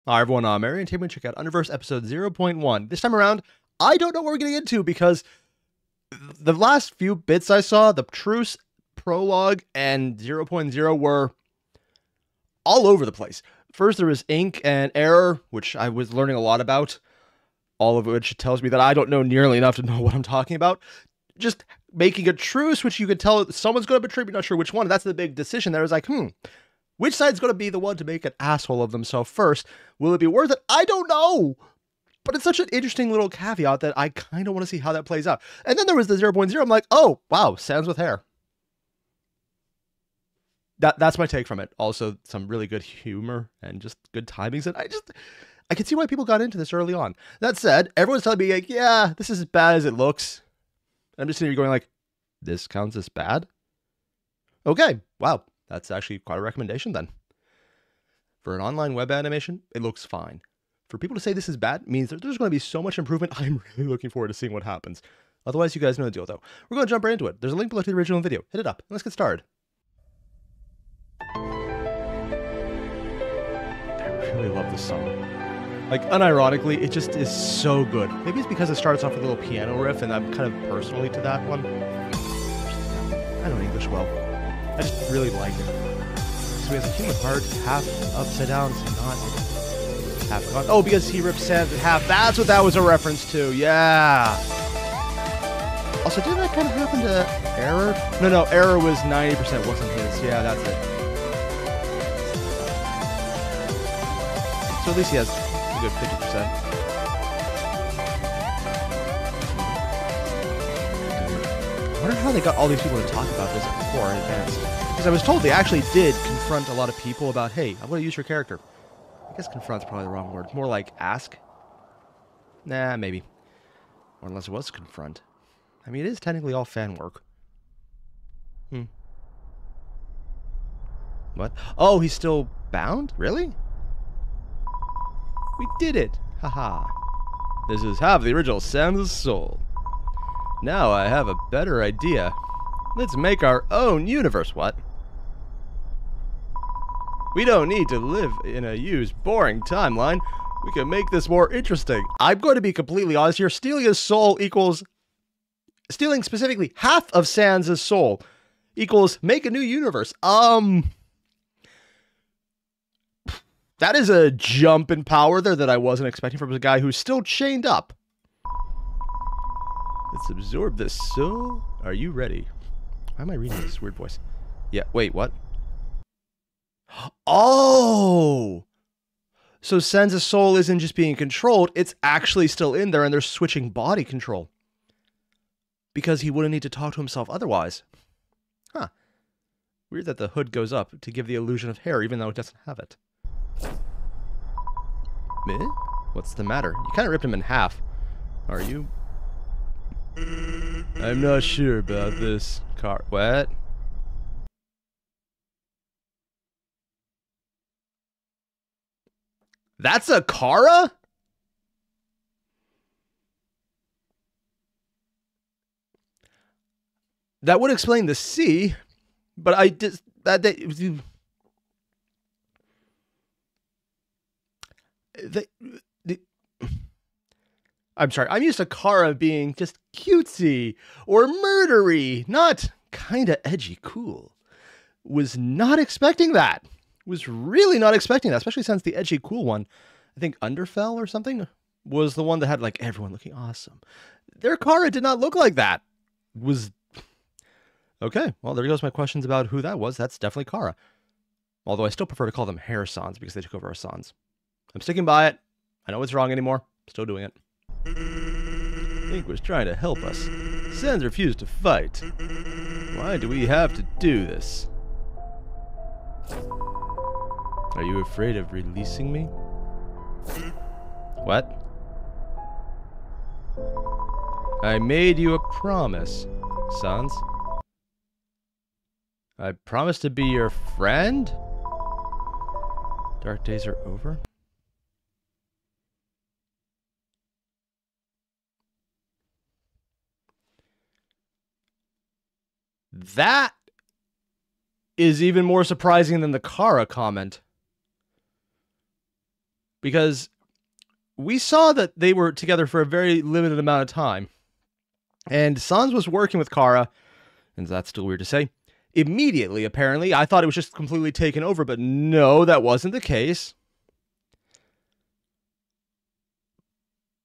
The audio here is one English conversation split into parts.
Hi everyone, I'm Mary, and today we're going to check out Underverse episode 0.1. This time around, I don't know what we're getting into because the last few bits I saw, the Truce, Prologue, and 0.0 were all over the place. First there was Ink and Error, which I was learning a lot about, all of which tells me that I don't know nearly enough to know what I'm talking about. Just making a truce, which you could tell someone's going to betray, but not sure which one. That's the big decision there. I was like, which side's going to be the one to make an asshole of themselves first? Will it be worth it? I don't know. But it's such an interesting little caveat that I kind of want to see how that plays out. And then there was the 0.0. I'm like, oh, wow, Sans with hair. That's my take from it. Also, some really good humor and just good timings. And I can see why people got into this early on. That said, everyone's telling me, like, yeah, this is as bad as it looks. I'm just sitting here going, like, this counts as bad? Okay, wow. That's actually quite a recommendation then. For an online web animation, it looks fine. For people to say this is bad means that there's going to be so much improvement. I'm really looking forward to seeing what happens. Otherwise, you guys know the deal, though. We're going to jump right into it. There's a link below to the original video. Hit it up, and let's get started. I really love this song. Like, unironically, it just is so good. Maybe it's because it starts off with a little piano riff, and I'm kind of personally to that one. I don't English well. I just really like it. So he has a human heart, half upside down, so not half gone. Oh, because he ripped Sans in half. That's what that was a reference to. Yeah. Also, didn't that kind of happen to Error? No, Error was 90% wasn't his. Yeah, that's it. So at least he has a good 50%. I wonder how they got all these people to talk about this before in advance. Because I was told they actually did confront a lot of people about, hey, I'm going to use your character. I guess confront's probably the wrong word. More like ask. Nah, maybe. Or unless it was confront. I mean, it is technically all fan work. What? Oh, he's still bound? Really? We did it! Haha. This is half the original Sans soul. Now I have a better idea. Let's make our own universe. What? We don't need to live in a used, boring timeline. We can make this more interesting. I'm going to be completely honest here. Stealing his soul equals... Stealing specifically half of Sans' soul equals make a new universe. That is a jump in power there that I wasn't expecting from a guy who's still chained up. Let's absorb this soul. Are you ready? Why am I reading this weird voice? Yeah, wait, what? Oh! So Sans' soul isn't just being controlled, it's actually still in there and they're switching body control. Because he wouldn't need to talk to himself otherwise. Huh. Weird that the hood goes up to give the illusion of hair even though it doesn't have it. Meh? What's the matter? You kind of ripped him in half. Are you... I'm not sure about this car. What? That's a Kara? That would explain the C, but I just I'm sorry, I'm used to Kara being just cutesy or murdery, not kinda edgy cool. Was not expecting that. Was really not expecting that, especially since the edgy cool one, I think Underfell or something, was the one that had like everyone looking awesome. Their Kara did not look like that. Was okay, well there goes my questions about who that was. That's definitely Kara. Although I still prefer to call them hair Sans because they took over our Sans. I'm sticking by it. I know it's wrong anymore. Still doing it. Ink was trying to help us. Sans refused to fight. Why do we have to do this? Are you afraid of releasing me? What? I made you a promise, Sans. I promised to be your friend? Dark days are over? That is even more surprising than the Kara comment. Because we saw that they were together for a very limited amount of time. And Sans was working with Kara, and that's still weird to say, immediately, apparently. I thought it was just completely taken over, but no, that wasn't the case.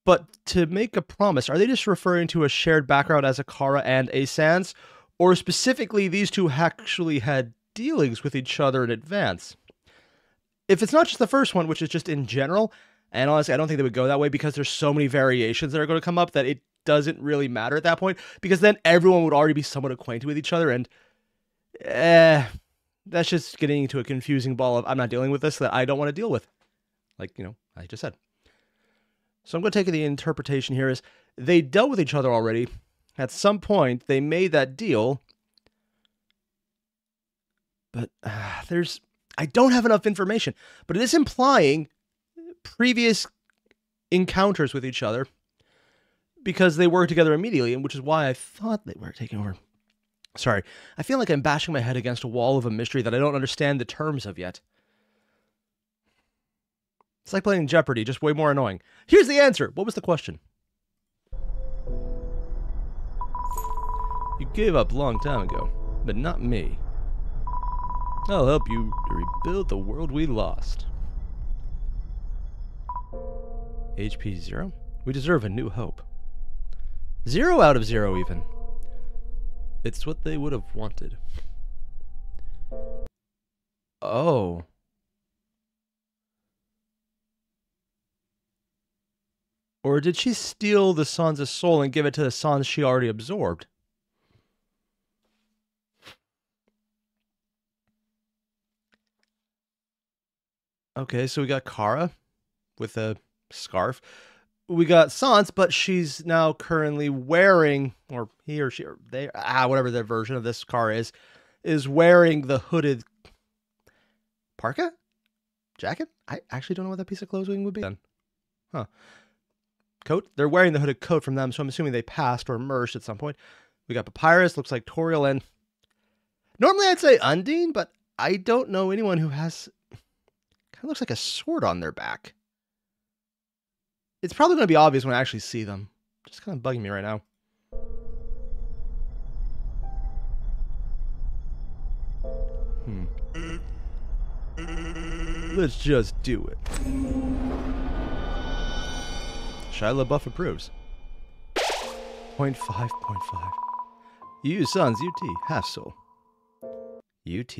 But to make a promise, are they just referring to a shared background as a Kara and a Sans? Or specifically, these two actually had dealings with each other in advance? If it's not just the first one, which is just in general, and honestly, I don't think they would go that way because there's so many variations that are going to come up that it doesn't really matter at that point, because then everyone would already be somewhat acquainted with each other, and that's just getting into a confusing ball of I'm not dealing with this that I don't want to deal with. Like, I just said. So I'm going to take the interpretation here is they dealt with each other already. At some point, they made that deal. But I don't have enough information. But it is implying previous encounters with each other because they worked together immediately, and which is why I thought they were taking over. Sorry, I feel like I'm bashing my head against a wall of a mystery that I don't understand the terms of yet. It's like playing Jeopardy, just way more annoying. Here's the answer. What was the question? You gave up a long time ago, but not me. I'll help you to rebuild the world we lost. HP 0? We deserve a new hope. 0 out of 0 even. It's what they would have wanted. Oh. Or did she steal the Sans' soul and give it to the Sans she already absorbed? Okay, so we got Kara with a scarf. We got Sans, but she's now currently wearing, or he or she, or they, whatever their version of this car is wearing the hooded parka? Jacket? I actually don't know what that piece of clothing would be then. Huh. Coat? They're wearing the hooded coat from them, so I'm assuming they passed or merged at some point. We got Papyrus, looks like Toriel, and normally I'd say Undine, but I don't know anyone who has, kind of looks like a sword on their back. It's probably going to be obvious when I actually see them. Just kind of bugging me right now. Let's just do it. Shia LaBeouf approves. 0.5. You use Sans UT, half soul. UT?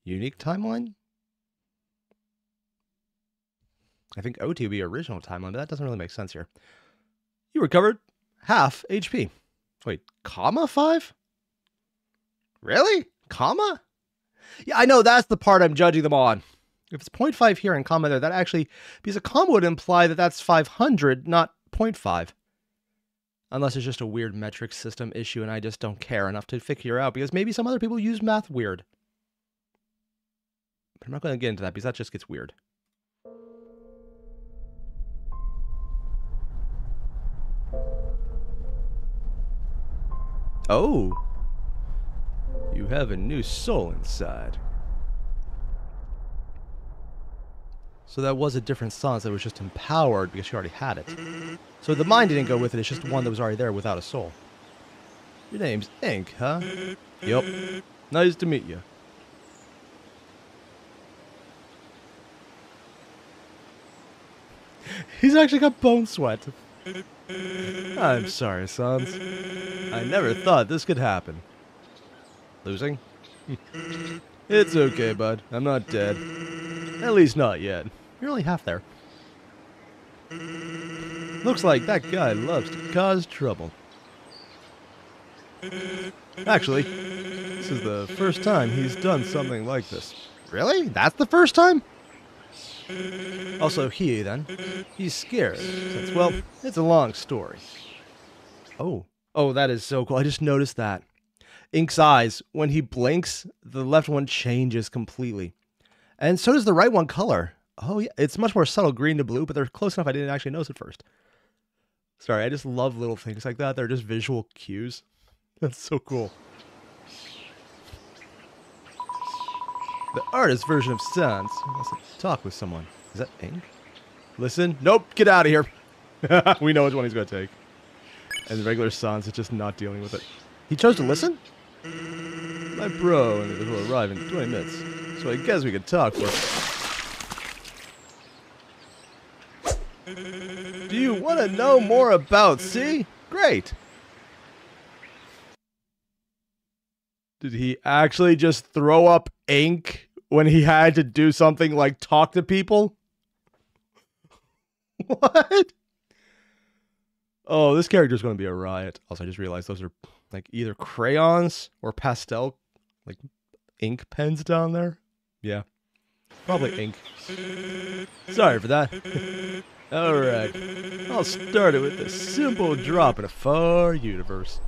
Unique timeline? I think OT would be original timeline, but that doesn't really make sense here. You recovered half HP. Wait, comma 5? Really? Comma? Yeah, I know, that's the part I'm judging them on. If it's 0.5 here and comma there, that actually, because a comma would imply that that's 500, not 0.5. Unless it's just a weird metric system issue and I just don't care enough to figure out, because maybe some other people use math weird. But I'm not going to get into that because that just gets weird. Oh, you have a new soul inside. So that was a different Sans that was just empowered because she already had it. So the mind didn't go with it, it's just one that was already there without a soul. Your name's Ink, huh? Yup. Nice to meet you. He's actually got bone sweat. I'm sorry, Sans. I never thought this could happen. Losing? It's okay, bud. I'm not dead. At least not yet. You're only half there. Looks like that guy loves to cause trouble. Actually, this is the first time he's done something like this. Really? That's the first time? Also, he's scared, since, well, it's a long story. Oh, that is so cool. I just noticed that. Ink's eyes, when he blinks, the left one changes completely. And so does the right one color. Oh, yeah, it's much more subtle green to blue, but they're close enough I didn't actually notice it first. Sorry, I just love little things like that. They're just visual cues. That's so cool. The artist's version of Sans. Wants to talk with someone. Is that ink? Listen. Nope. Get out of here. We know which one he's going to take. And the regular Sans is just not dealing with it. He chose to listen? My bro will arrive in 20 minutes. So I guess we could talk for... Do you want to know more about C? Great. Did he actually just throw up ink when he had to do something like talk to people? What? Oh, this character's going to be a riot. Also, I just realized those are like either crayons or pastel, like ink pens down there. Yeah, probably ink. Sorry for that. Alright, I'll start it with a simple drop in a far universe.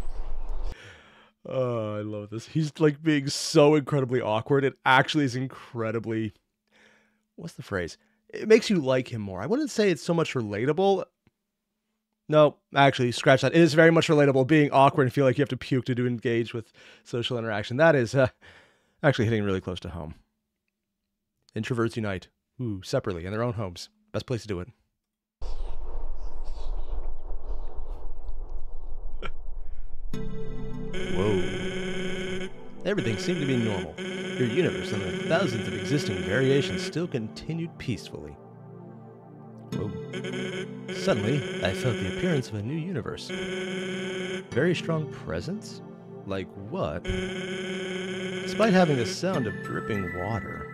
Oh, I love this. He's like being so incredibly awkward. It actually is incredibly... What's the phrase? It makes you like him more. I wouldn't say it's so much relatable. No, actually, scratch that. It is very much relatable being awkward and feel like you have to puke to engage with social interaction. That is actually hitting really close to home. Introverts unite. Ooh, separately, in their own homes. Best place to do it. Whoa. Everything seemed to be normal. Your universe and the thousands of existing variations still continued peacefully. Whoa. Suddenly, I felt the appearance of a new universe. Very strong presence? Like what? Despite having the sound of dripping water.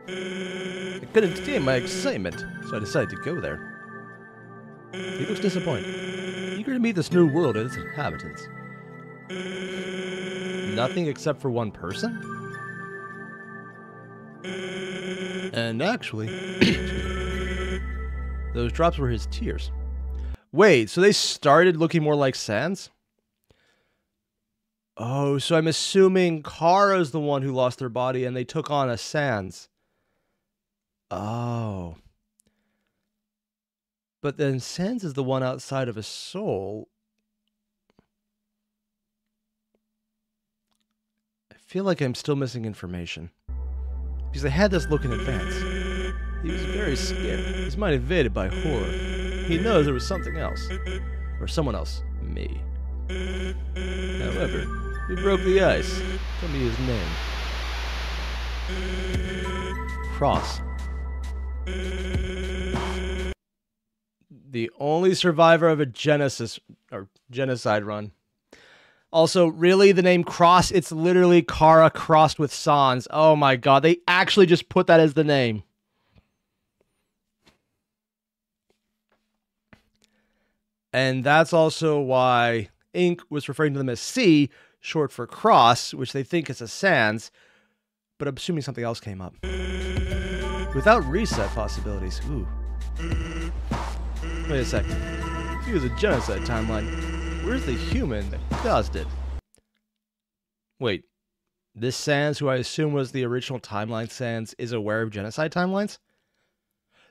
I couldn't contain my excitement, so I decided to go there. He looks disappointed, eager to meet this new world and its inhabitants. Nothing except for one person? And actually, those drops were his tears. Wait, so they started looking more like Sans? Oh, so I'm assuming Kara's the one who lost their body and they took on a Sans. Oh. But then Sans is the one outside of a soul. I feel like I'm still missing information. Because I had this look in advance. He was very scared, his mind invaded by horror. He knows there was something else. Or someone else. Me. However, we broke the ice. Tell me his name. Cross. The only survivor of a genocide run. Also, really, the name Cross? It's literally Kara crossed with Sans. Oh my god, they actually just put that as the name. And that's also why Ink was referring to them as C, short for Cross, which they think is a Sans, but I'm assuming something else came up. Without reset possibilities. Ooh. Wait a second. If he was a genocide timeline, where's the human that caused it? Wait. This Sans, who I assume was the original timeline Sans, is aware of genocide timelines?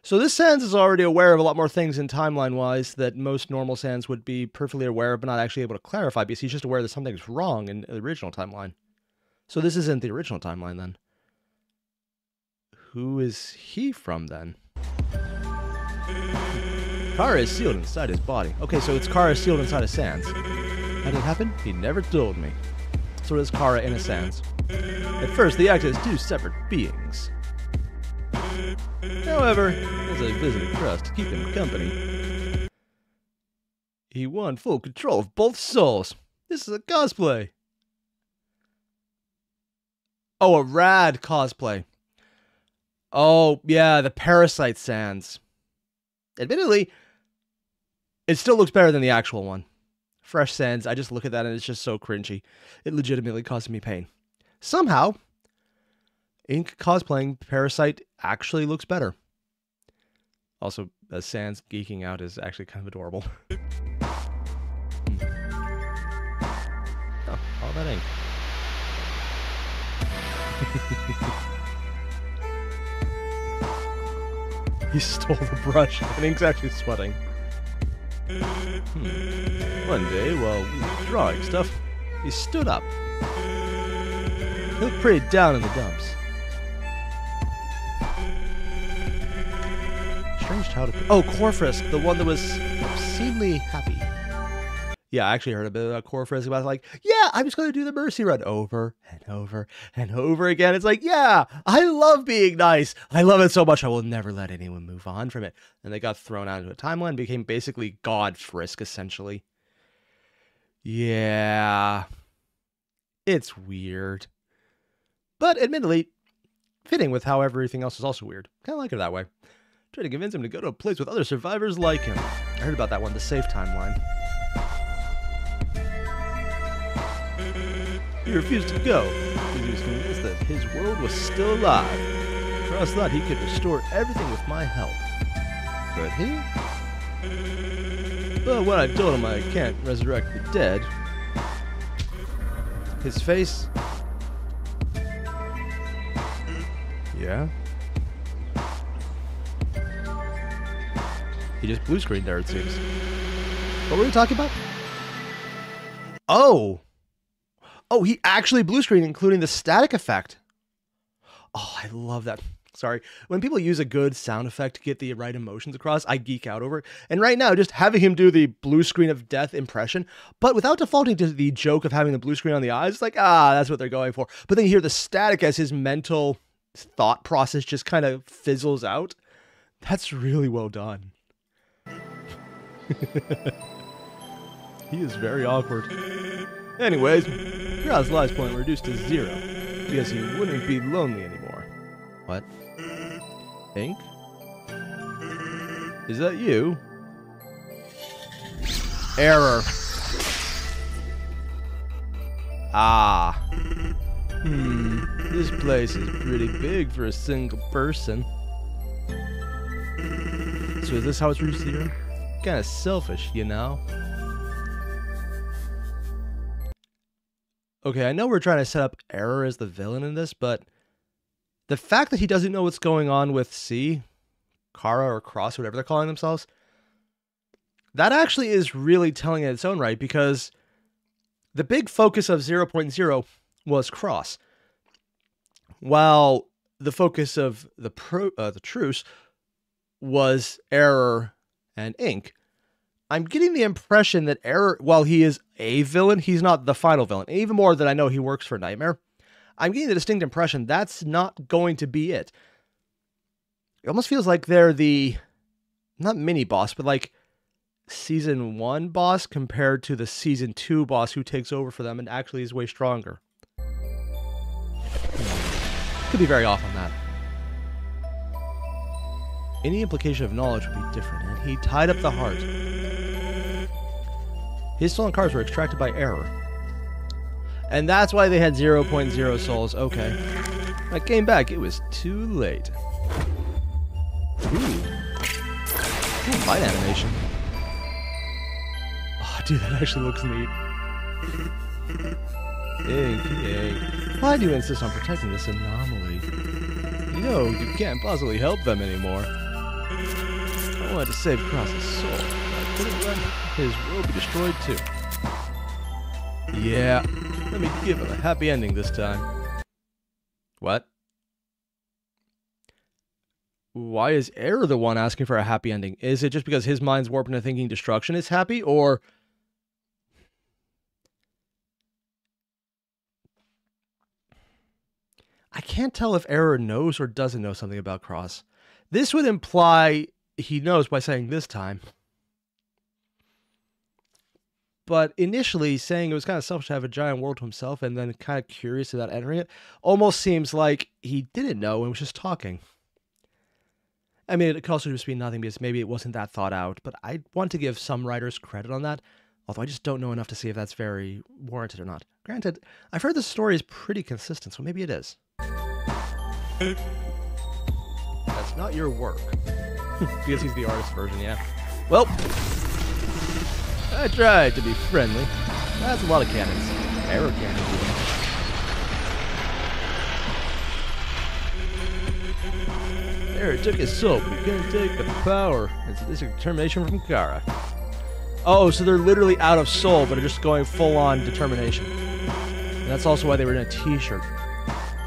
So this Sans is already aware of a lot more things in timeline-wise that most normal Sans would be perfectly aware of but not actually able to clarify because he's just aware that something's wrong in the original timeline. So this isn't the original timeline then. Who is he from then? Kara is sealed inside his body. Okay, so it's Kara sealed inside a Sans. How did it happen? He never told me. So is Kara in a Sans. At first, they acted as two separate beings. However, as I visited Cross to keep him company, he won full control of both souls. This is a cosplay. Oh, a rad cosplay. Oh, yeah, the Parasite Sans. Admittedly, it still looks better than the actual one. Fresh Sans, I just look at that and it's just so cringy. It legitimately causes me pain. Somehow, Ink cosplaying Parasite actually looks better. Also, Sans geeking out is actually kind of adorable. Oh, all that ink. He stole the brush, and Ink's actually sweating. One day, while we were drawing stuff, he stood up. He looked pretty down in the dumps. Strange childhood. Oh, Corfrisk, the one that was obscenely happy. Yeah, I actually heard a bit about Corfrisk about like, yeah, I'm just going to do the Mercy Run over and over and over again. It's like, yeah, I love being nice. I love it so much. I will never let anyone move on from it. And they got thrown out into a timeline, became basically God Frisk, essentially. Yeah, it's weird. But admittedly, fitting with how everything else is also weird. Kind of like it that way. Try to convince him to go to a place with other survivors like him. I heard about that one, the safe timeline. He refused to go because he was convinced that his world was still alive. Cross thought he could restore everything with my help. Could he? But when I told him I can't resurrect the dead, his face... Yeah? He just blue screened there, it seems. What were we talking about? Oh! Oh, he actually blue screened, including the static effect. Oh, I love that. Sorry. When people use a good sound effect to get the right emotions across, I geek out over it. And right now, just having him do the blue screen of death impression, but without defaulting to the joke of having the blue screen on the eyes, it's like, that's what they're going for. But then you hear the static as his mental thought process just kind of fizzles out. That's really well done. He is very awkward. Anyways, Crow's life point reduced to 0 because he wouldn't be lonely anymore. What? Ink? Is that you? Error. This place is pretty big for a single person. So is this how it's reached 0? Kinda selfish, you know? Okay, I know we're trying to set up Error as the villain in this, but the fact that he doesn't know what's going on with C, Kara or Cross, whatever they're calling themselves, that actually is really telling in its own right, because the big focus of 0.0 was Cross, while the focus of the truce was Error and Ink. I'm getting the impression that Error, while he is a villain, he's not the final villain. And even more that I know he works for Nightmare, I'm getting the distinct impression that's not going to be it. It almost feels like they're the, not mini boss, but like season 1 boss compared to the season 2 boss who takes over for them and actually is way stronger. Could be very off on that. Any implication of knowledge would be different, and he tied up the heart. His stolen cards were extracted by Error. And that's why they had 0.0 souls. Okay. When I came back, it was too late. Ooh. Cool fight animation. Oh, dude, that actually looks neat. Ink. Why do you insist on protecting this anomaly? You know, you can't possibly help them anymore. I wanted to save Cross's soul, but I couldn't let his world be destroyed too. Yeah, let me give him a happy ending this time. What? Why is Error the one asking for a happy ending? Is it just because his mind's warped into thinking destruction is happy, or... I can't tell if Error knows or doesn't know something about Cross. This would imply he knows by saying this time. But initially, saying it was kind of selfish to have a giant world to himself and then kind of curious about entering it almost seems like he didn't know and was just talking. I mean, it could also just be nothing because maybe it wasn't that thought out, but I want to give some writers credit on that, although I just don't know enough to see if that's very warranted or not. Granted, I've heard the story is pretty consistent, so maybe it is. That's not your work. Because he's the artist version, yeah. Well, I tried to be friendly. That's a lot of cannons. Error cannons. Error took his soul, but he couldn't take the power. It's this determination from Kara. Oh, so they're literally out of soul, but are just going full-on determination. And that's also why they were in a t-shirt.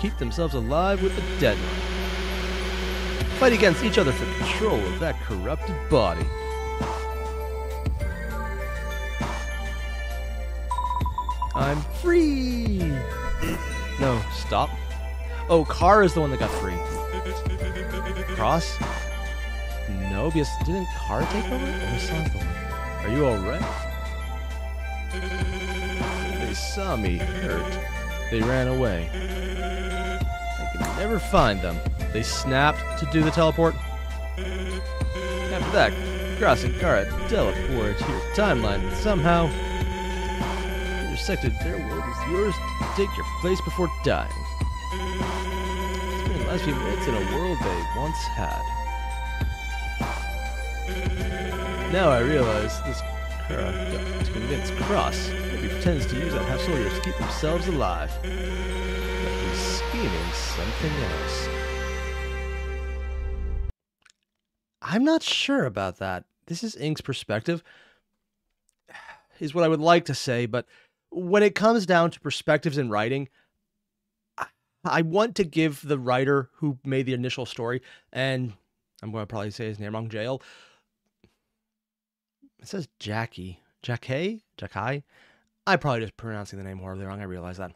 Keep themselves alive with the dead one. fight against each other for control of that corrupted body. I'm free! No, stop. Oh, Car is the one that got free. Cross? No, because didn't Car take over? Or Sans the one? Are you alright? They saw me hurt. They ran away. I can never find them. They snapped to do the teleport. After that, Cross and Kara teleported to your timeline and somehow intersected their world with yours to take your place before dying. Spending the last few minutes in a world they once had. Now I realize this Kara got to convince Cross that he pretends to use that half soul to keep themselves alive. But he's scheming something else. I'm not sure about that. This is Ink's perspective, is what I would like to say, but when it comes down to perspectives in writing, I want to give the writer who made the initial story, and I'm going to probably say his name wrong, Jail. It says Jackie. Jackie? I'm probably just pronouncing the name horribly wrong, I realize that.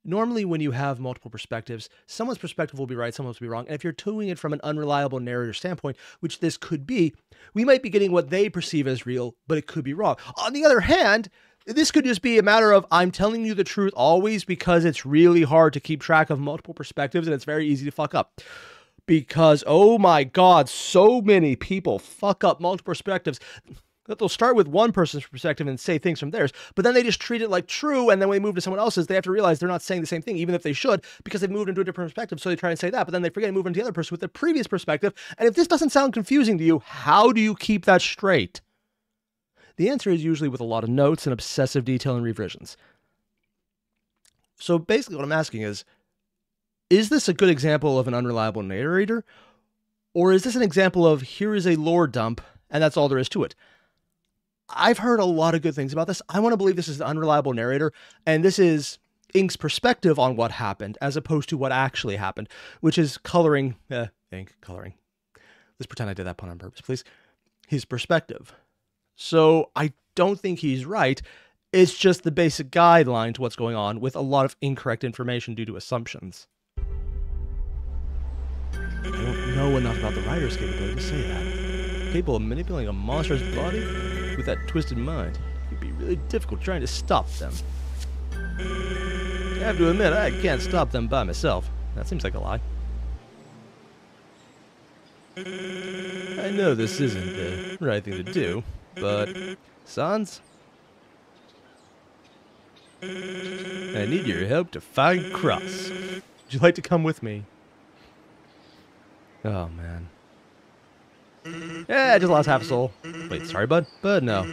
Normally, when you have multiple perspectives, someone's perspective will be right, someone's will be wrong. And if you're doing it from an unreliable narrator standpoint, which this could be, we might be getting what they perceive as real, but it could be wrong. On the other hand, this could just be a matter of I'm telling you the truth always because it's really hard to keep track of multiple perspectives and it's very easy to fuck up. Because, oh my God, so many people fuck up multiple perspectives. That they'll start with one person's perspective and say things from theirs, but then they just treat it like true, and then when they move to someone else's, they have to realize they're not saying the same thing, even if they should, because they've moved into a different perspective, so they try and say that, but then they forget to move into the other person with the previous perspective, and if this doesn't sound confusing to you, how do you keep that straight? The answer is usually with a lot of notes and obsessive detail and revisions. So basically what I'm asking is this a good example of an unreliable narrator, or is this an example of here is a lore dump, and that's all there is to it? I've heard a lot of good things about this. I want to believe this is an unreliable narrator, and this is Ink's perspective on what happened, as opposed to what actually happened, which is coloring, coloring. Let's pretend I did that pun on purpose, please. His perspective. So I don't think he's right. It's just the basic guideline to what's going on with a lot of incorrect information due to assumptions. I don't know enough about the writer's capability to say that. Capable of manipulating a monster's body with that twisted mind, it'd be really difficult trying to stop them. I have to admit, I can't stop them by myself. That seems like a lie. I know this isn't the right thing to do, but Sans, I need your help to find Cross. Would you like to come with me? Oh, man. Yeah, I just lost half a soul. Wait, sorry, bud? Bud, no.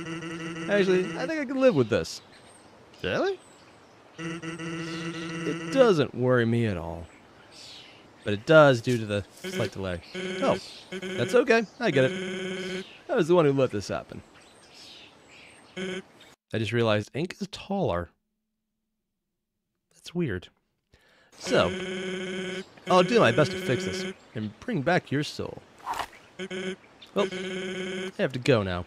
Actually, I think I can live with this. Really? It doesn't worry me at all. But it does due to the slight delay. Oh, that's okay. I get it. I was the one who let this happen. I just realized Ink is taller. That's weird. So, I'll do my best to fix this and bring back your soul. Well, I have to go now.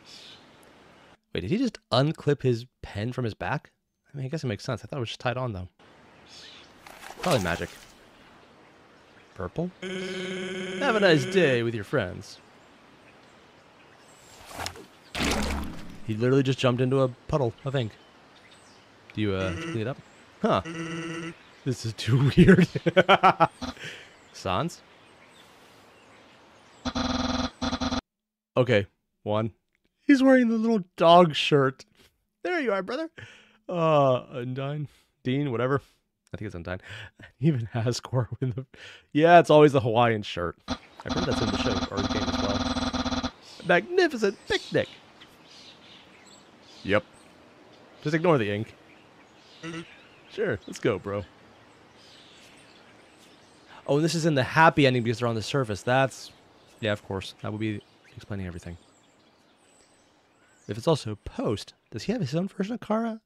Wait, did he just unclip his pen from his back? I mean, I guess it makes sense. I thought it was just tied on, though. Probably magic. Purple? Have a nice day with your friends. He literally just jumped into a puddle of ink. Do you, clean it up? Huh. This is too weird. Sans? Okay, one. He's wearing the little dog shirt. There you are, brother. Undyne? Dean, whatever. I think it's Undyne. Even Hascore with the... Yeah, it's always the Hawaiian shirt. I heard that's in the show or the game as well. Magnificent picnic. Yep. Just ignore the ink. Sure, let's go, bro. Oh, and this is in the happy ending because they're on the surface. That's... Yeah, of course. That would be explaining everything. If it's also post, does he have his own version of Kara?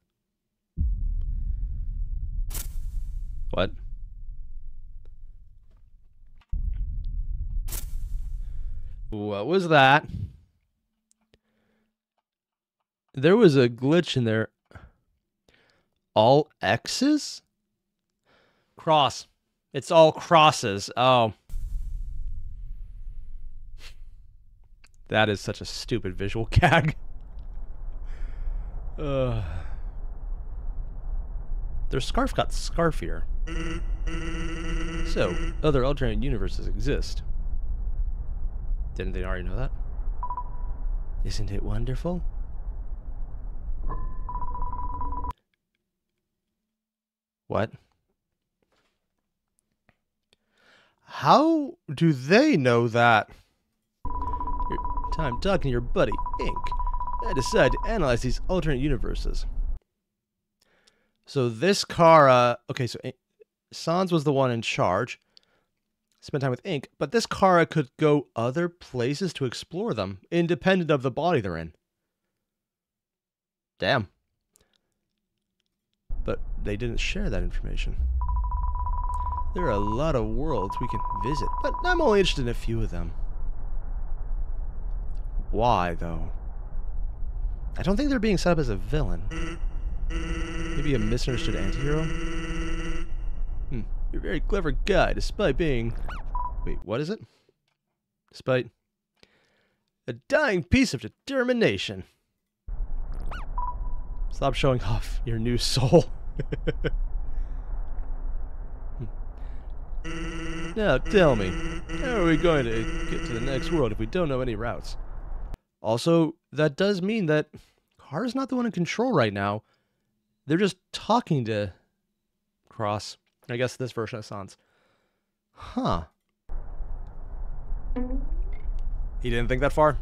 What? What was that? There was a glitch in there. All X's? Cross. It's all crosses. Oh. That is such a stupid visual gag. Their scarf got scarfier. So, other alternate universes exist. Didn't they already know that? Isn't it wonderful? What? How do they know that? Time talking to your buddy, Ink. I decided to analyze these alternate universes. So this Kara... Okay, so Sans was the one in charge. Spent time with Ink. But this Kara could go other places to explore them, independent of the body they're in. Damn. But they didn't share that information. There are a lot of worlds we can visit, but I'm only interested in a few of them. Why, though? I don't think they're being set up as a villain. Maybe a misunderstood antihero? You're a very clever guy, despite being... Wait, what is it? Despite... a dying piece of determination. Stop showing off your new soul. Now, tell me, how are we going to get to the next world if we don't know any routes? Also, that does mean that Kara's not the one in control right now. They're just talking to Cross. I guess this version of Sans. Huh. He didn't think that far?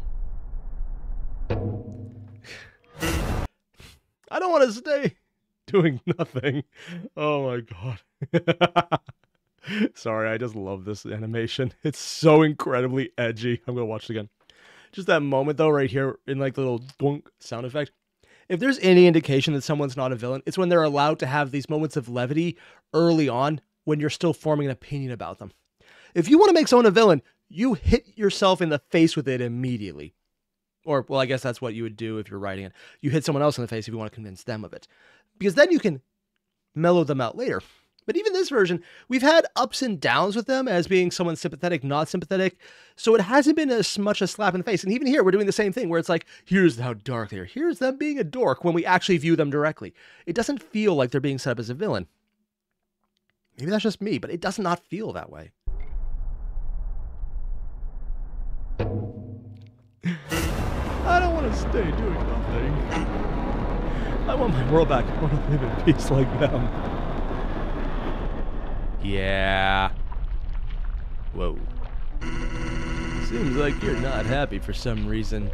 I don't want to stay doing nothing. Oh my god. Sorry, I just love this animation. It's so incredibly edgy. I'm gonna watch it again. Just that moment though, right here, in like the little dunk sound effect. If there's any indication that someone's not a villain, it's when they're allowed to have these moments of levity early on when you're still forming an opinion about them. If you want to make someone a villain, you hit yourself in the face with it immediately. Or, well, I guess that's what you would do if you're writing it. You hit someone else in the face if you want to convince them of it. Because then you can mellow them out later. But even this version, we've had ups and downs with them as being someone sympathetic, not sympathetic. So it hasn't been as much a slap in the face. And even here, we're doing the same thing where it's like, here's how dark they are. Here's them being a dork when we actually view them directly. It doesn't feel like they're being set up as a villain. Maybe that's just me, but it does not feel that way. I don't want to stay doing nothing. I want my world back. I want to live in peace like them. Yeah. Whoa. Seems like you're not happy for some reason.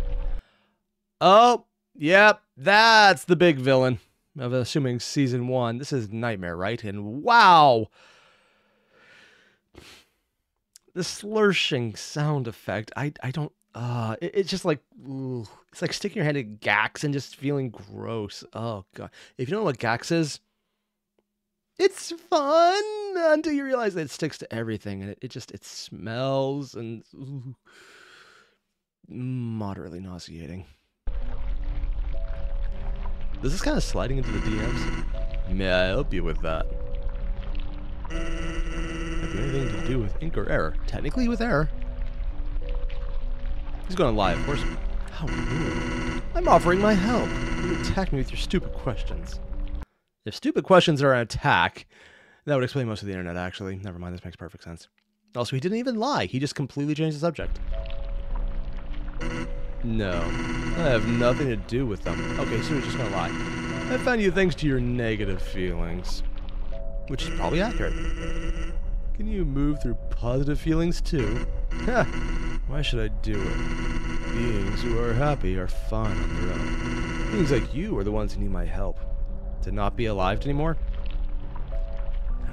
Oh, yep, that's the big villain. I'm assuming season 1. This is Nightmare, right? And wow! The slurshing sound effect, I don't... it's just like... Ooh, it's like sticking your hand in Gax and just feeling gross. Oh, God. If you don't know what Gax is... It's fun until you realize that it sticks to everything, and it smells and moderately nauseating. This is kind of sliding into the DMs. May I help you with that? Have anything to do with ink or error? Technically with error. He's gonna lie, of course. How rude. I'm offering my help. You attack me with your stupid questions. If stupid questions are an attack, that would explain most of the internet, actually. Never mind, this makes perfect sense. Also, he didn't even lie. He just completely changed the subject. No, I have nothing to do with them. Okay, so he's just gonna lie. I found you thanks to your negative feelings. Which is probably accurate. Can you move through positive feelings, too? Ha! Why should I do it? Beings who are happy are fine on their own. Beings like you are the ones who need my help. To not be alive anymore?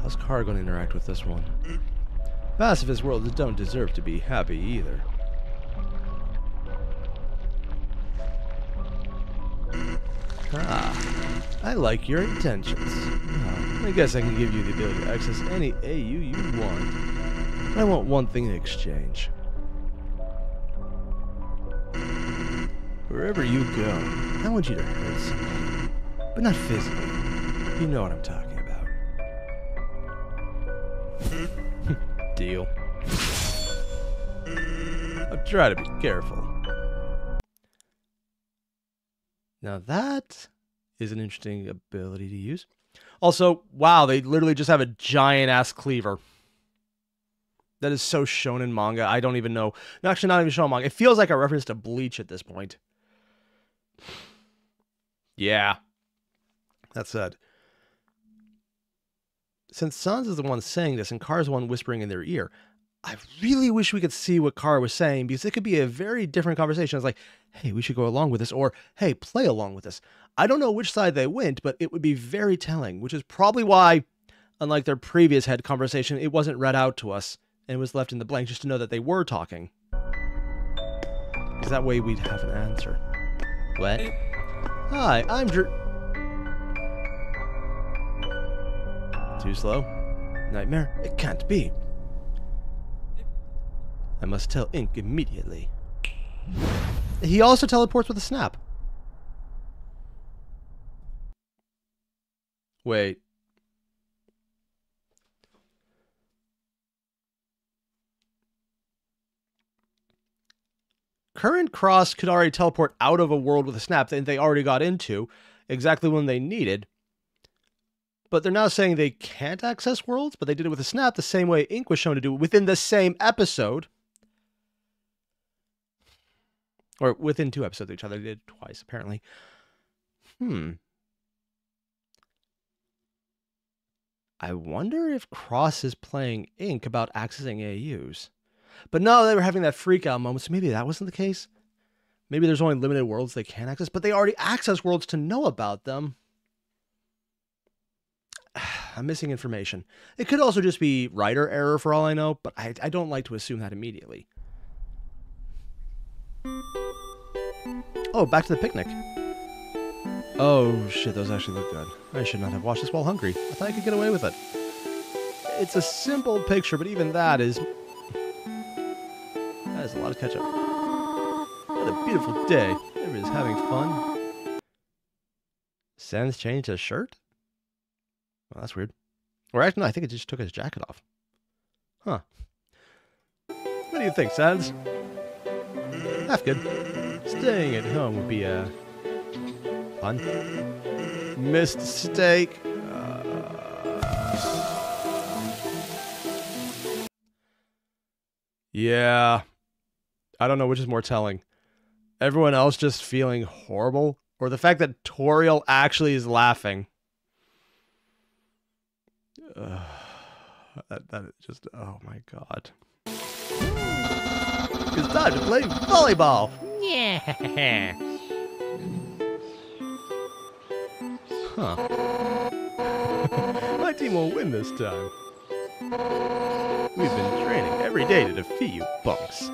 How's Kara going to interact with this one? Pacifist worlds don't deserve to be happy either. Ah, I like your intentions. I guess I can give you the ability to access any AU you want. But I want one thing in exchange. Wherever you go, I want you to hurt somebody, but not physically. You know what I'm talking about. Deal. I'll try to be careful. Now that is an interesting ability to use. Also, wow, they literally just have a giant-ass cleaver. That is so shonen manga. I don't even know. No, actually, not even shonen manga. It feels like a reference to Bleach at this point. Yeah. That said, since Sans is the one saying this and Kara's the one whispering in their ear, I really wish we could see what Kara was saying, because it could be a very different conversation. It's like, hey, we should go along with this, or hey, play along with this. I don't know which side they went, but it would be very telling, which is probably why, unlike their previous head conversation, it wasn't read out to us and was left in the blank just to know that they were talking. Because that way we'd have an answer. What? Hi, I'm Too slow? Nightmare? It can't be. I must tell Ink immediately. He also teleports with a snap. Wait. Current Cross could already teleport out of a world with a snap that they already got into, exactly when they needed. But they're now saying they can't access worlds, but they did it with a snap the same way Ink was shown to do it within the same episode. Or within 2 episodes of each other. They did it twice, apparently. I wonder if Cross is playing Ink about accessing AUs. But no, they were having that freak out moment, so maybe that wasn't the case. Maybe there's only limited worlds they can access, but they already access worlds to know about them. I'm missing information. It could also just be writer error for all I know, but I don't like to assume that immediately. Oh, back to the picnic. Oh shit, those actually look good. I should not have watched this while hungry. I thought I could get away with it. It's a simple picture, but even that is a lot of ketchup. What a beautiful day. Everybody's having fun. Sans changed his shirt? Well, that's weird. Or actually, no, I think it just took his jacket off. Huh. What do you think, Sans? Half good. Staying at home would be, fun. Missed steak. Yeah. I don't know which is more telling. Everyone else just feeling horrible, or the fact that Toriel actually is laughing. That is just, oh my god. It's time to play volleyball. Yeah. Huh. My team will win this time. We've been training every day to defeat you bunks.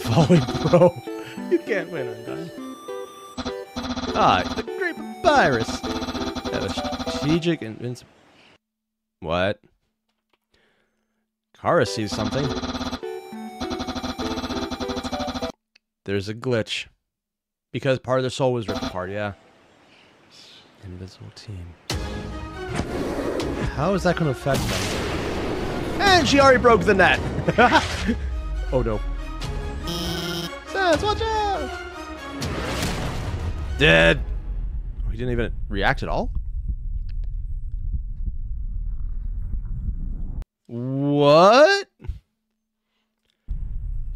Volley bro. You can't win, Undyne. The Great Papyrus. Have a strategic invincible. What? Kara sees something. There's a glitch. Because part of their soul was ripped apart, yeah. Invisible team. How is that going to affect them? And she already broke the net! Oh no. Sans, watch out! Dead! Oh, he didn't even react at all? What?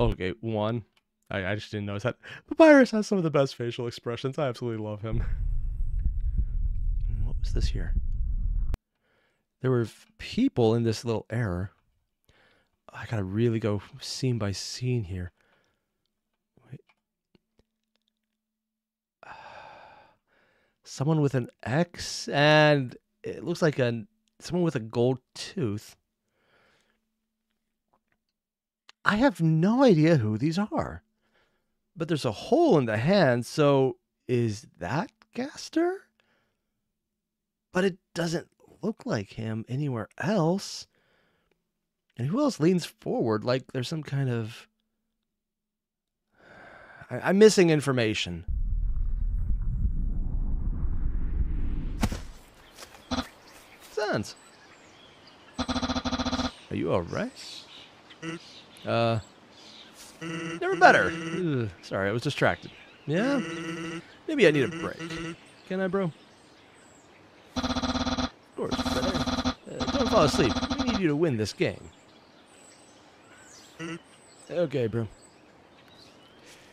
Okay, one. I just didn't notice that. Papyrus has some of the best facial expressions. I absolutely love him. What was this here? There were people in this little error. I gotta really go scene by scene here. Wait. Someone with an X, and it looks like someone with a gold tooth. I have no idea who these are. But there's a hole in the hand, so is that Gaster? But it doesn't look like him anywhere else. And who else leans forward like there's some kind of... I'm missing information. Sans. Are you alright? Never better. Ugh, sorry, I was distracted. Yeah? Maybe I need a break. Can I, bro? Of course, brother. Don't fall asleep. We need you to win this game. Okay, bro.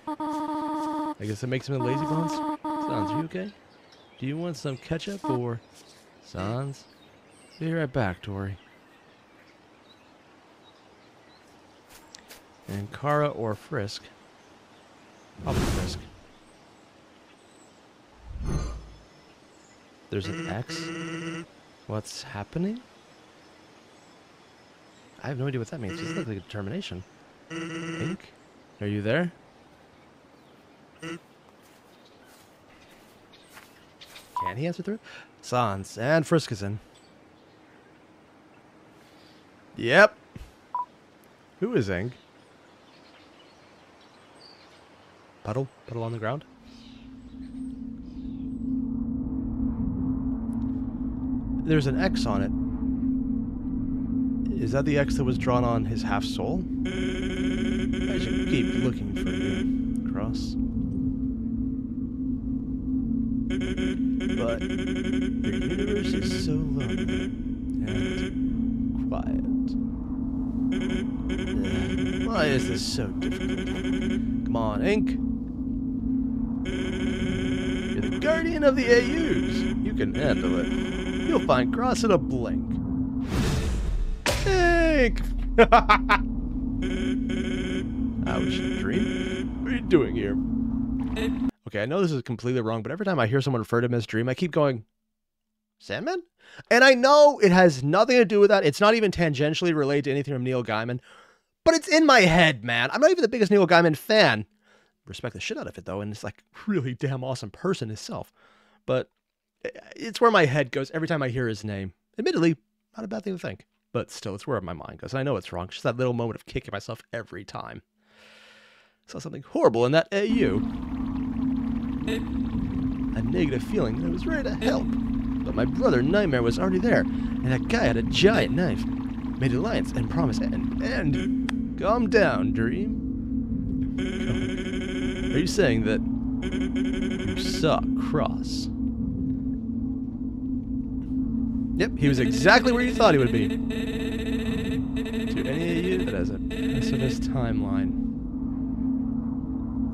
I guess that makes him a lazy bones. Sans, are you okay? Do you want some ketchup or... Sans? Be right back, Tori. And Kara or Frisk. Probably Frisk. There's an X? What's happening? I have no idea what that means. It looks like a determination. Ink? Are you there? Can he answer through? Sans and Frisk is in. Yep. Who is Ink? Puddle? Puddle on the ground? There's an X on it. Is that the X that was drawn on his half soul? I should keep looking for you, Cross. But your universe is so lonely and quiet. Why is this so difficult? Come on, Ink. You're the guardian of the AUs. You can handle it. You'll find Cross in a blink. Ink! Ouch, Dream. What are you doing here? Okay, I know this is completely wrong, but every time I hear someone refer to him as Dream, I keep going, Sandman? And I know it has nothing to do with that. It's not even tangentially related to anything from Neil Gaiman, but it's in my head, man. I'm not even the biggest Neil Gaiman fan. Respect the shit out of it, though, and it's like really damn awesome person himself. But it's where my head goes every time I hear his name. Admittedly, not a bad thing to think, but still, it's where my mind goes. And I know it's wrong. It's just that little moment of kicking myself every time. I saw something horrible in that AU. A negative feeling that I was ready to help. But my brother Nightmare was already there, and that guy had a giant knife. Made alliance and promise and calm down, Dream. Are you saying that you saw Cross? Yep, he was exactly where you thought he would be. To any of you that has a pessimist timeline,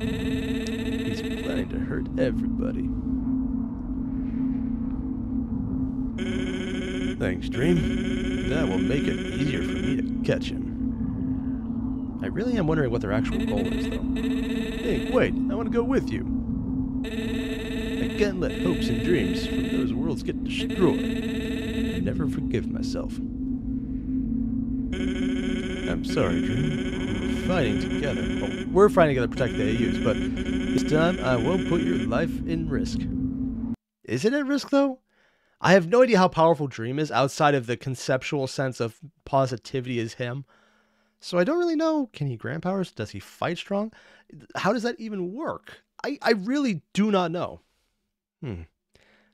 he's planning to hurt everybody. Thanks, Dream. That will make it easier for me to catch him. I really am wondering what their actual goal is, though. Hey, wait, I want to go with you. I can't let hopes and dreams from those worlds get destroyed. I never forgive myself. I'm sorry, Dream. We're fighting together. Well, we're fighting together to protect the AUs, but this time I won't put your life in risk. Is it at risk, though? I have no idea how powerful Dream is outside of the conceptual sense of positivity as him. So I don't really know. Can he grant powers? Does he fight strong? How does that even work? I really do not know.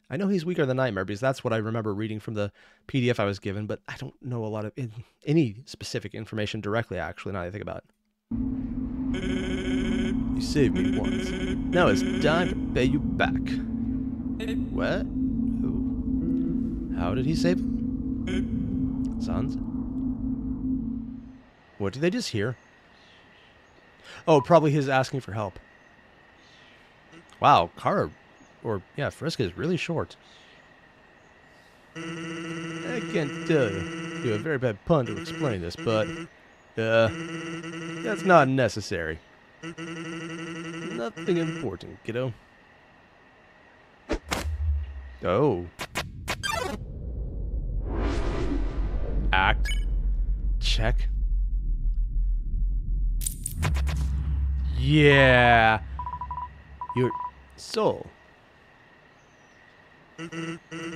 I know he's weaker than Nightmare because that's what I remember reading from the PDF I was given, but I don't know a lot of any specific information directly, actually, now that I think about it. You saved me once. Now it's time to pay you back. What? Who? How did he save him? Sans? What did they just hear? Oh, probably his asking for help. Wow, Kara, or yeah, Frisk is really short. I can't tell you. Do a very bad pun to explain this, but that's not necessary. Nothing important, kiddo. Oh. Act. Check. Yeah. Your soul.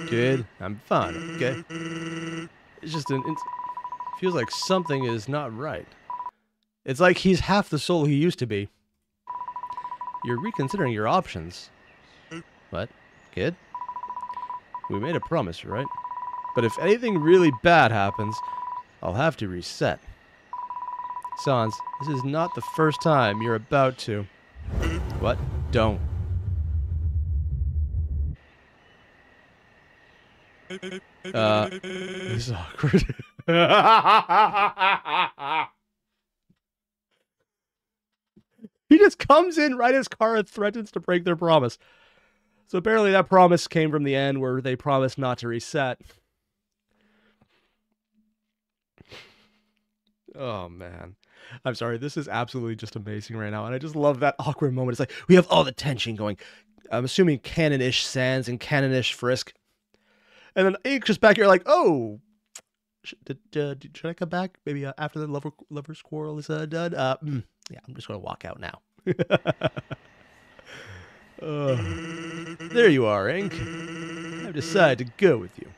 Good. I'm fine, okay? It's just feels like something is not right. It's like he's half the soul he used to be. You're reconsidering your options. What? Kid? We made a promise, right? But if anything really bad happens, I'll have to reset. Sans, this is not the first time you're about to. What? Don't. This is awkward. He just comes in right as Kara threatens to break their promise. So apparently that promise came from the end where they promised not to reset. Oh, man. I'm sorry. This is absolutely just amazing right now. And I just love that awkward moment. It's like, we have all the tension going. I'm assuming canon-ish Sans and canon-ish Frisk. And then Ink's just back here like, oh, should I come back? Maybe after the lover's quarrel is done? Yeah, I'm just going to walk out now. There you are, Ink. I've decided to go with you.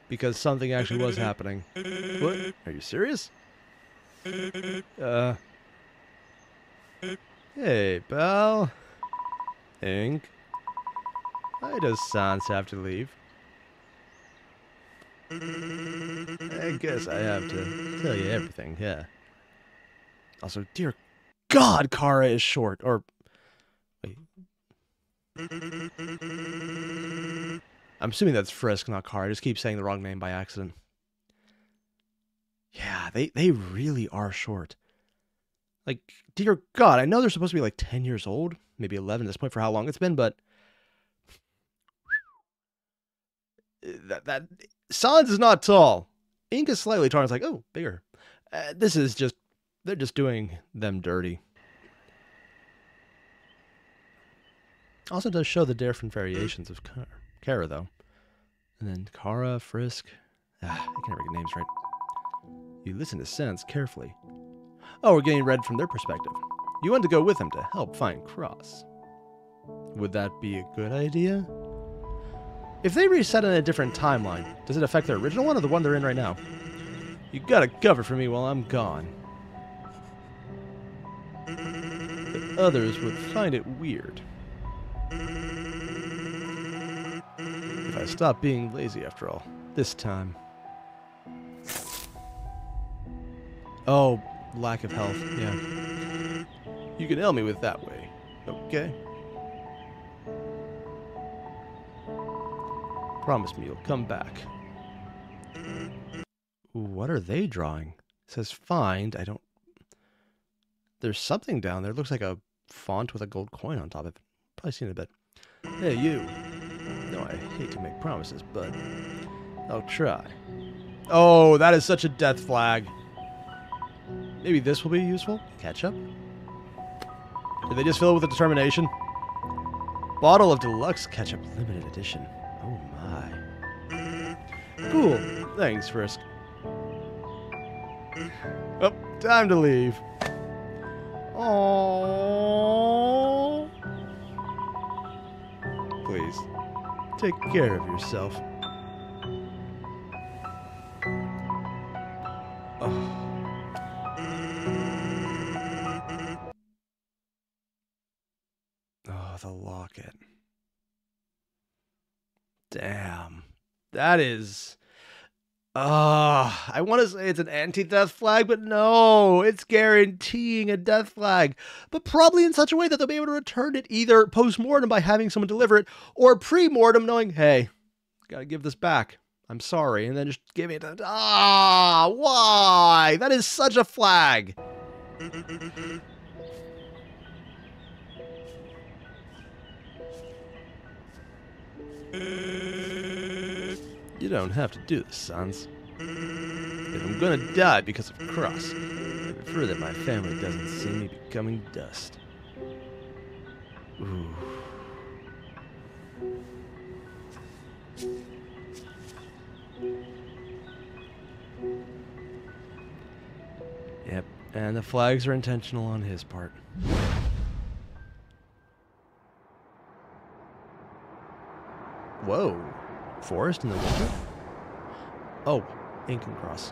Because something actually was happening. What? Are you serious? Hey, pal. Ink. Why does Sans have to leave? I guess I have to tell you everything, yeah. Also, dear God, Kara is short. Or, wait. I'm assuming that's Frisk, not Kara. I just keep saying the wrong name by accident. Yeah, they really are short. Like, dear God, I know they're supposed to be like 10 years old, maybe 11 at this point for how long it's been, but that Sans is not tall. Ink is slightly taller. It's like, oh, bigger. This is just, they're just doing them dirty. Also does show the different variations of Kara, though. And then Kara, Frisk. I can never get names right. You listen to Sans carefully. Oh, we're getting read from their perspective. You want to go with them to help find Cross. Would that be a good idea? If they reset in a different timeline, does it affect their original one or the one they're in right now? You gotta cover for me while I'm gone. The others would find it weird. If I stop being lazy after all, this time. Oh, lack of health, yeah. You can help me with that way, okay? Promise me you'll come back. Ooh, what are they drawing? It says find, I don't... There's something down there. It looks like a font with a gold coin on top of it. Probably seen it a bit. Hey, you. No, I hate to make promises, but I'll try. Oh, that is such a death flag. Maybe this will be useful? Ketchup? Did they just fill it with a determination? Bottle of deluxe ketchup limited edition. Oh my. Cool. Thanks, Frisk. Oh, time to leave. Aww. Please, take care of yourself. Oh. Oh, the locket. Damn. That is... I want to say it's an anti-death flag, but no, it's guaranteeing a death flag. But probably in such a way that they'll be able to return it either post-mortem by having someone deliver it, or pre-mortem knowing, hey, gotta give this back. I'm sorry. And then just give it a... why? That is such a flag. You don't have to do this, Sans. If I'm gonna die because of Cross, I prefer that my family doesn't see me becoming dust. Ooh. Yep, and the flags are intentional on his part. Whoa. Forest in the winter? Oh, Ink and Cross.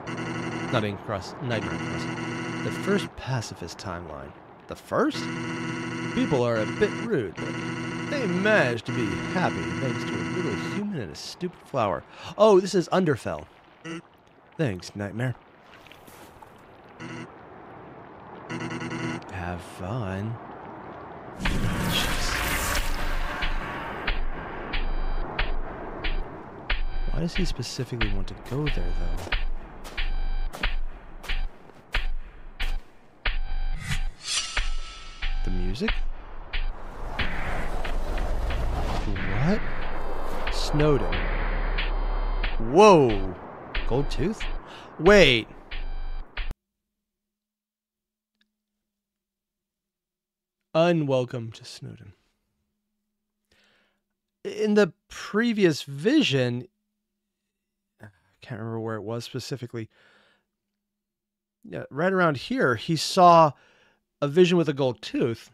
Not Ink and Cross, Nightmare and Cross. The first pacifist timeline. The first? People are a bit rude, but they managed to be happy thanks to a little human and a stupid flower. Oh, this is Underfell. Thanks, Nightmare. Have fun. Jeez. Why does he specifically want to go there, though? The music? What? Snowden. Whoa! Gold tooth? Wait! Unwelcome to Snowden. In the previous vision, I can't remember where it was specifically. Yeah, right around here, he saw a vision with a gold tooth.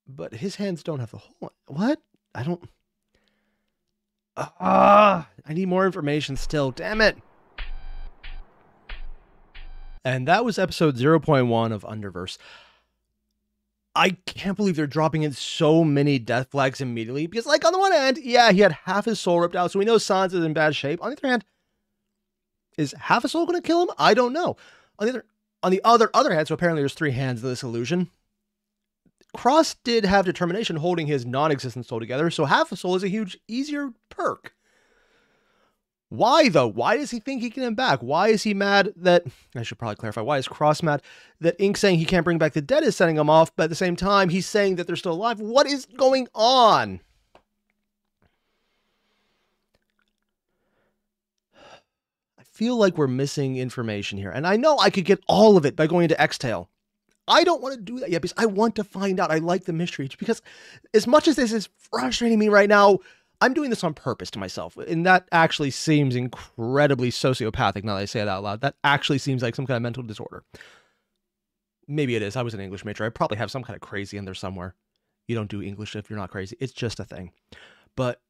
But his hands don't have the hole. What? I don't... I need more information still. Damn it. And that was episode 0.1 of Underverse. I can't believe they're dropping in so many death flags immediately. Because, like, on the one hand, yeah, he had half his soul ripped out, so we know Sansa is in bad shape. On the other hand, is half a soul going to kill him? I don't know. On the other hand, so apparently there's 3 hands of this illusion. Cross did have determination holding his non-existent soul together, so half a soul is a huge, easier perk. Why, though? Why does he think he can get him back? Why is he mad that... I should probably clarify. Why is Cross mad that Ink saying he can't bring back the dead is setting him off, but at the same time, he's saying that they're still alive? What is going on? I feel like we're missing information here, and I know I could get all of it by going into X-Tale. I don't want to do that yet because I want to find out. I like the mystery because as much as this is frustrating me right now, I'm doing this on purpose to myself. And that actually seems incredibly sociopathic now that I say it out loud. That actually seems like some kind of mental disorder. Maybe it is. I was an English major. I probably have some kind of crazy in there somewhere. You don't do English if you're not crazy. It's just a thing. But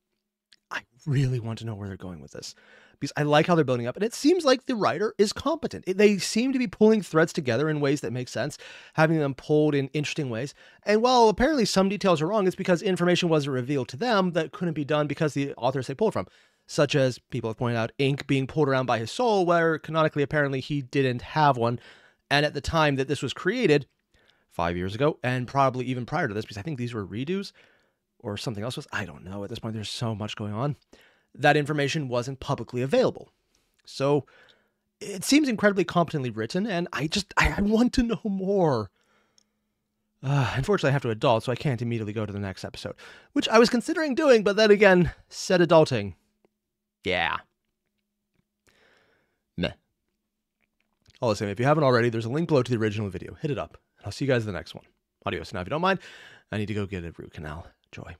I really want to know where they're going with this. Because I like how they're building up, and it seems like the writer is competent. They seem to be pulling threads together in ways that make sense, having them pulled in interesting ways. And while apparently some details are wrong, it's because information wasn't revealed to them that couldn't be done because the authors they pulled from. Such as, people have pointed out, Ink being pulled around by his soul, where canonically apparently he didn't have one. And at the time that this was created, 5 years ago, and probably even prior to this, because I think these were redos, or something else was, I don't know. At this point, there's so much going on. That information wasn't publicly available. So it seems incredibly competently written, and I want to know more. Unfortunately, I have to adult, so I can't immediately go to the next episode, which I was considering doing, but then again, said adulting. Yeah. Meh. All the same, if you haven't already, there's a link below to the original video. Hit it up. I'll see you guys in the next one. Adios. Now, if you don't mind, I need to go get a root canal. Joy.